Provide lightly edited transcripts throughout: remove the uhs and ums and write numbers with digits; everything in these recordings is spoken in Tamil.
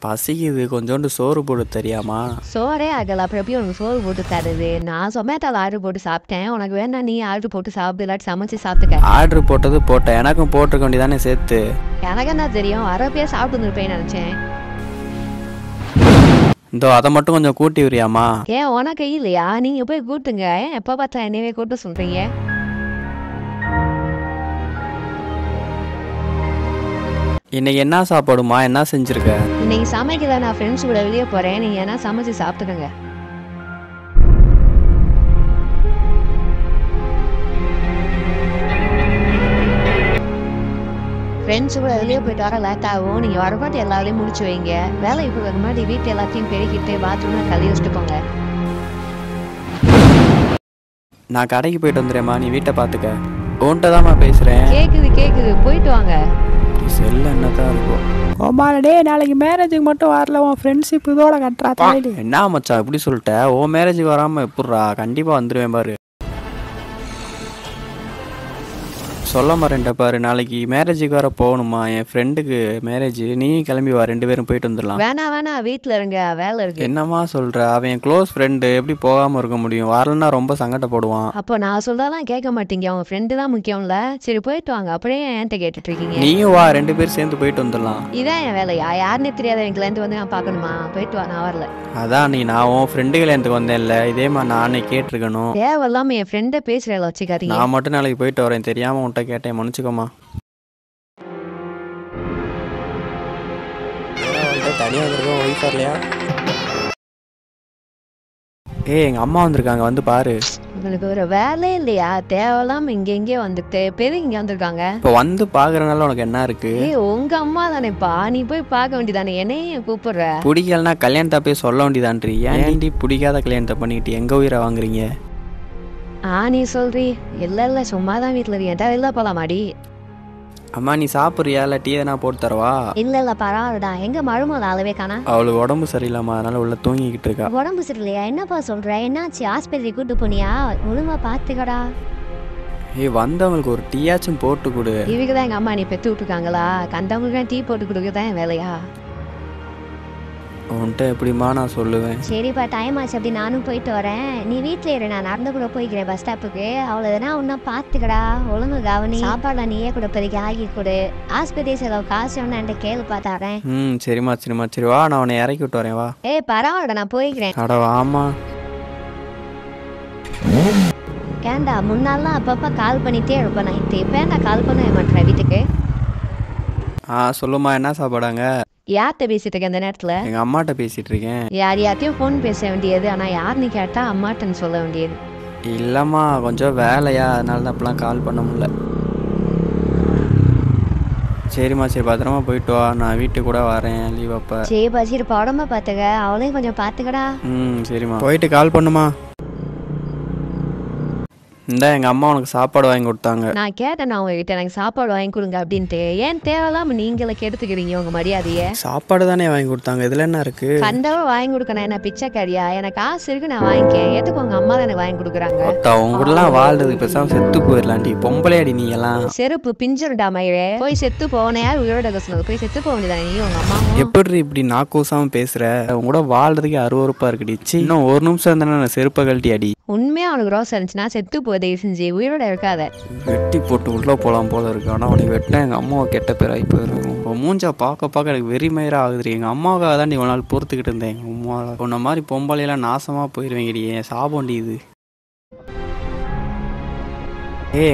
பசிக்குது, கொஞ்சோண்டு சோறு போட்டு தெரியாமா? சோறே ஆகல, அப்புறம் எப்படி உனக்கு சோறு போட்டு தருது? நான் சொமேட்டோவில் ஆர்டர் போட்டு சாப்பிட்டேன். உனக்கு வேணா நீ ஆர்டர் போட்டு சாப்பிட்டு இல்லாட்டி சமைச்சு சாப்பிட்டுக்க. ஆர்டர் போட்டது போட்டேன், எனக்கும் போட்டிருக்க வேண்டியதானே சேர்த்து. எனக்கு என்ன தெரியும், அரப்பையா சாப்பிட்டு வந்துருப்பேன்னு நினச்சேன். இதோ அதை மட்டும் கொஞ்சம் கூட்டி விரியாமா? ஏன் உனக்கு இல்லையா? நீங்கள் போய் கூட்டுங்க. ஏன் எப்போ பார்த்தா என்னவே கூட்ட சொல்கிறீங்க? இன்னைக்கு என்ன சாப்பாடுமா? என்ன செஞ்சிருக்க? இன்னைக்கு சமைக்கல, நான் ஃப்ரெண்ட்ஸ் கூட வெளியே போகிறேன். நீங்கள் ஏன்னா சமைச்சு சாப்பிட்டுக்கோங்க. ஃப்ரெண்ட்ஸ் கூட வெளியே போயிட்டு வர லேட் ஆகும். நீங்கள் வரப்பாட்டு எல்லாரையும் முடிச்சு வைங்க. வேலைக்கு போகிற முன்னாடி வீட்டு எல்லாத்தையும் பெருக்கிட்டு பாத்ரூம்ல கழுவி வச்சுட்டு போங்க. நான் கடைக்கு போயிட்டு வந்துடுறேம்மா, நீ வீட்டை பார்த்துக்க. உன்கிட்ட தான்மா பேசுகிறேன். கேட்குது, போயிட்டு வாங்க. செல்ல என்னதான் இருக்கும். கோமாளடே, நாளைக்கு மேரேஜுக்கு மட்டும் வரல, உன் ஃப்ரெண்ட்ஷிப் இதோட கட்டுறா தலையில. என்ன மச்சான் இப்படி சொல்லிட்ட? ஓ மேரேஜுக்கு வராமல் எப்பட்றா? கண்டிப்பாக வந்துடுவேன் பாரு. சொல்ல மாட்டேன்ட்ட பாரு. நாளைக்கு மேரேஜுக்கு வர போகணுமா? என் ஃப்ரெண்டுக்கு மேரேஜ். நீ கிளம்பி வா, 2 பேரும் போயிட்டு வந்துடலாம். வேணா வீட்டில் இருங்க, வேலை இருக்கு. என்னம்மா சொல்ற? அவன் என் க்ளோஸ் ஃப்ரெண்டு, எப்படி போகாமல் இருக்க முடியும்? வரலன்னா ரொம்ப சங்கடப்படுவான். அப்போ நான் சொல்றதெல்லாம் கேட்க மாட்டீங்க. அவங்க ஃப்ரெண்டு தான் முக்கியம்ல. சரி போயிட்டு வாங்க. அப்படியே என்கிட்ட கேட்டுட்டு இருக்கீங்க. நீயும் வா, 2 பேரும் சேர்ந்து போயிட்டு வந்துடலாம். இதான் என் வேலையா? யாருன்னே தெரியாத எங்கலேருந்து வந்து நான் பார்க்கணுமா? போயிட்டு வா, நான் வரல. அதான் நான் உன் ஃப்ரெண்டுகளை எனக்கு வந்தேன்ல, இதே மாதிரி நானே கேட்டிருக்கணும். தேவையில்லாம என் ஃப்ரெண்டை பேசுறேன் வச்சுக்காதீங்க. நான் மட்டும் நாளைக்கு போயிட்டு வரேன், தெரியாம உன்கிட்ட கேட்டேன், மன்னிச்சுக்கோமா. தனியாக வந்திருக்கோம், ஒய்ஃப் வரலையா? எங்கள் அம்மா வந்திருக்காங்க, வந்து பாரு. உங்களுக்கு ஒரு வேலையே இல்லையா? தேவையில்லாம இங்கே வந்துட்டு பெரு இங்கே வந்திருக்காங்க. இப்போ வந்து பார்க்குறதுனால உனக்கு என்ன இருக்கு? உங்க அம்மா தானேப்பா, நீ போய் பார்க்க வேண்டியதானே. என்னையும் கூப்பிடுற? பிடிக்கலன்னா கல்யாணத்தை போய் சொல்ல வேண்டியதான்றி. ஏன்டி பிடிக்காத கல்யாணத்தை பண்ணிக்கிட்டு எங்க உயிரை வாங்குறீங்க? நீ சொல்றி. இல்லை சும்மா தான் வீட்டில் இருக்கேன். வெளில போகலாமாடி? அம்மா நீ சாப்பிட்றியா? இல்லை டீ எதனா போட்டு தரவா? இல்லை பரவாயில்லடா. எங்க மருமகள் அளவே காணா? அவளுக்கு உடம்பு சரியில்லாமா, அதனால உள்ள தூங்கிக்கிட்டு இருக்கா. உடம்பு சரியில்லையா? என்னப்பா சொல்ற? என்னாச்சு? ஆஸ்பத்திரி கூட்டு போனியா? ஒழுங்கா பாத்துக்கடா. வந்தவங்களுக்கு ஒரு டீயாச்சும் போட்டு கொடு. இவங்கதான் எங்க அம்மா நீ பெத்து விட்டுருக்காங்களா? கண்டவங்களுக்கு டீ போட்டு கொடுக்கதான் என் வேலையா? உன்கிட்ட எப்படிமா நான் சொல்லுவேன்? சரிப்பா, டைம் ஆச்சு. அப்படி நானும் போயிட்டு வரேன். நீ வீட்டில் இரு, நான் நடந்து கூட போய்க்கிறேன் பஸ் ஸ்டாப்புக்கு. அவ்வளோதானா? ஒன்றும் பார்த்துக்கடா. ஒழுங்கு கவனி. சாப்பாடு நீயே கூட பெருக்கி ஆகி கொடு. ஆஸ்பத்திரி செலவு காசு ஒன்று என்கிட்ட கேள்வி பார்த்தாரேன். சரிம்மா சரி வா, நான் உன்னை இறக்கி விட்டு வரேன் வா. பரவாயில்ல, நான் போய்க்கிறேன். அட வாமா. கேண்டா, முன்னாலாம் அப்பப்போ கால் பண்ணிட்டே இருப்பேன் நைட்டு. இப்போ நான் கால் பண்ண மாட்டேன் வீட்டுக்கு. சொல்லுமா, என்ன சாப்பாடாங்க? யார்கிட்ட பேசிட்டு இருக்கேன் இந்த நேரத்தில்? எங்கள் அம்மாட்ட பேசிகிட்டு இருக்கேன். யார்ட்டையும் ஃபோன் பேச வேண்டியது, ஆனால் யாருன்னு கேட்டால் அம்மாட்டன்னு சொல்ல வேண்டியது. இல்லைம்மா, கொஞ்சம் வேலையா, அதனால தான் அப்பெல்லாம் கால் பண்ண முடியல. சரிம்மா சரி, பத்திரமா போயிட்டு வா, நான் வீட்டுக்கு கூட வரேன் லீவ் அப்போ. சரிப்பா சரிப்பா, உடம்ப பார்த்துக்க. அவளையும் கொஞ்சம் பார்த்துக்கடா. சரிம்மா, போயிட்டு கால் பண்ணுமா. இந்த எங்கள் அம்மா உனக்கு சாப்பாடு வாங்கி கொடுத்தாங்க. நான் கேட்டேன், நான் உங்ககிட்ட எனக்கு சாப்பாடு வாங்கி கொடுங்க அப்படின்ட்டு. ஏன் தேவையில்லாம நீங்களே கெடுத்துக்கிறீங்க உங்க மரியாதையை? சாப்பாடு தானே வாங்கி கொடுத்தாங்க, இதில் என்ன இருக்கு? கண்டவ வாங்கி கொடுக்கணும். என்ன பிச்சைக்காரியா? எனக்கு காசு இருக்கு, நான் வாங்கிக்கேன். எதுக்கு உங்க அம்மா தான் எனக்கு வாங்கி கொடுக்குறாங்க? அவங்க கூடலாம் வாழ்றது பேசாம செத்து போயிடலாண்டி. பொம்பளையாடி நீ எல்லாம். செருப்பு பிஞ்சிருண்டா மயிலே. போய் செத்து போன யார் உயிரோட சொன்னது? போய் செத்து போக வேண்டியதானே நீ உங்க அம்மா? எப்படி இப்படி நாக்கூசாம பேசுற? உங்க கூட வாழ்றதுக்கு அருவருப்பா இருக்குடி. இன்னும் ஒரு நிமிஷம் இருந்தானே நான் செருப்பை கழட்டி அடி. உண்மையா அவனுக்கு ரோஸ் இருந்துச்சுன்னா செத்து போதே செஞ்சு உயிரோட இருக்காத. வெட்டி போட்டு உள்ள போலாம் போல இருக்கு. ஆனா அவனை வெட்ட எங்க அம்மாவை கெட்ட பேர் ஆகி போயிடும். மூஞ்சா பார்க்க எனக்கு வெறிமயிரா ஆகுதுரி. எங்க அம்மாவுக்காக தான் இவ்வளவு நாள் பொறுத்துக்கிட்டு இருந்தேன். எங்க அம்மா உன்ன மாதிரி பொம்பளையெல்லாம் நாசமா போயிருவேங்கடி. என் சாபண்டி இது.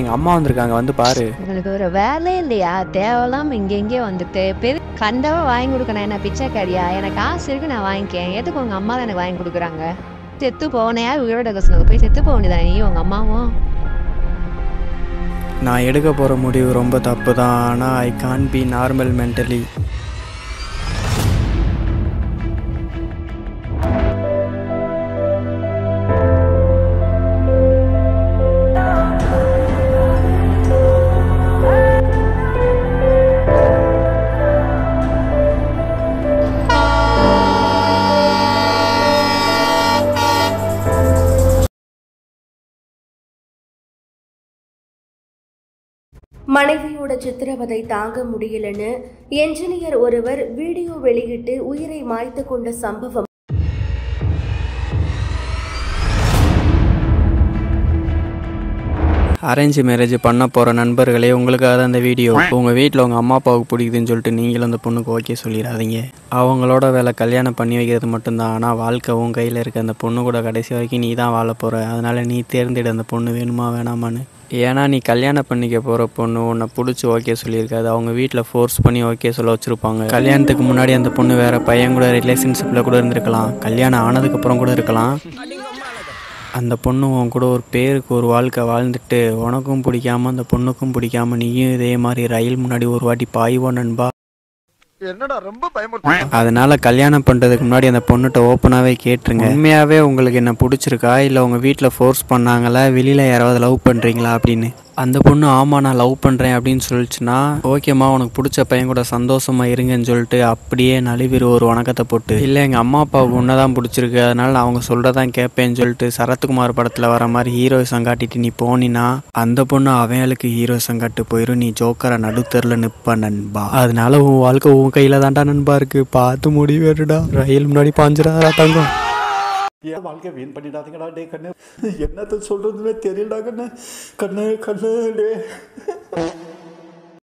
எங்க அம்மா வந்திருக்காங்க, வந்து பாரு. உங்களுக்கு ஒரு வேலையே இல்லையா? தேவையில்லாம இங்கே வந்துட்டு கண்டவ வாங்கி கொடுக்கணும். என்ன பிச்சைக்காரியா? எனக்கு காசு இருக்கு, நான் வாங்கிக்கேன். எதுக்கு உங்க அம்மா தான் எனக்கு வாங்கி கொடுக்குறாங்க? செத்து போனையா உயிரோட சொன்னது? போய் செத்து போக வேண்டியதானே நீ உங்க அம்மாவும்? நான் எடுக்க போற முடிவு ரொம்ப தப்பு தான். ஆனா I can't be normal mentally. மனைவியோட சித்திரவதை தாங்க முடியலன்னு என்ஜினியர் ஒருவர் வீடியோ வெளியிட்டு உயிரை மாய்த்து கொண்ட சம்பவம் அரேஞ்ச் மேரேஜ் பண்ண போகிற நண்பர்களே, உங்களுக்காக தான் இந்த வீடியோ. உங்கள் வீட்டில் உங்கள் அம்மா அப்பாவுக்கு பிடிக்குதுன்னு சொல்லிட்டு நீங்களும் அந்த பொண்ணுக்கு ஓகே சொல்லிடாதீங்க. அவங்களோட வேலை கல்யாணம் பண்ணி வைக்கிறது மட்டும்தான். ஆனால் வாழ்க்கை உன் கையில் இருக்க அந்த பொண்ணு கூட கடைசி வரைக்கும் நீ தான் வாழ போகிற. அதனால் நீ தேர்ந்தெடு அந்த பொண்ணு வேணுமா வேணாமான்னு. ஏன்னா நீ கல்யாணம் பண்ணிக்க போகிற பொண்ணு உன்னை பிடிச்சி ஓகே சொல்லியிருக்காது. அவங்க வீட்டில் ஃபோர்ஸ் பண்ணி ஓகே சொல்ல வச்சுருப்பாங்க. கல்யாணத்துக்கு முன்னாடி அந்த பொண்ணு வேறு பையன் கூட ரிலேஷன்ஷிப்பில் கூட இருந்திருக்கலாம். கல்யாணம் ஆனதுக்கப்புறம் கூட இருக்கலாம். அந்த பொண்ணு உன் கூட ஒரு பேருக்கு ஒரு வாழ்க்கை வாழ்ந்துட்டு உனக்கும் பிடிக்காம அந்த பொண்ணுக்கும் பிடிக்காம நீயும் இதே மாதிரி ரயில் முன்னாடி ஒரு வாட்டி பாய்வோம் நண்பா. என்னடா ரொம்ப பயமுறுத்து. அதனால கல்யாணம் பண்ணுறதுக்கு முன்னாடி அந்த பொண்ணுகிட்ட ஓப்பனாகவே கேட்டுருங்க, உண்மையாகவே உங்களுக்கு என்ன பிடிச்சிருக்கா, இல்லை உங்கள் வீட்டில் ஃபோர்ஸ் பண்ணாங்களா, வெளியில் யாராவது லவ் பண்ணுறீங்களா அப்படின்னு. அந்த பொண்ணு ஆமாம் நான் லவ் பண்ணுறேன் அப்படின்னு சொல்லிச்சுன்னா, ஓகேம்மா உனக்கு பிடிச்ச பையன் கூட சந்தோஷமாக இருங்கன்னு சொல்லிட்டு அப்படியே நழுவிரு ஒரு வணக்கத்தை போட்டு. இல்லை எங்கள் அம்மா அப்பாவுக்கு ஒன்று தான் பிடிச்சிருக்கு, அதனால் நான் அவங்க சொல்கிறதான் கேட்பேன்னு சொல்லிட்டு சரத்குமார் படத்தில் வர மாதிரி ஹீரோயிசம் காட்டிட்டு நீ போனினா அந்த பொண்ணு அவங்களுக்கு ஹீரோயிசம் காட்டு போயிடும். நீ ஜோக்கரை நடுத்தரில் நிற்ப நண்பா. அதனால உன் வாழ்க்கை உன் கையில் தான்டா நண்பா இருக்குது. பார்த்து முடிவேடுடா. ரயில் முன்னாடி பாஞ்சிடாதா தங்கம். ஏன் வாழ்க்கை வீண் பண்ணிடாதீங்கடா டே கண்ணு. என்னத்த சொல்றதுன்னு தெரியலடா கண்ணு. கண்ணு கண்ணு டே.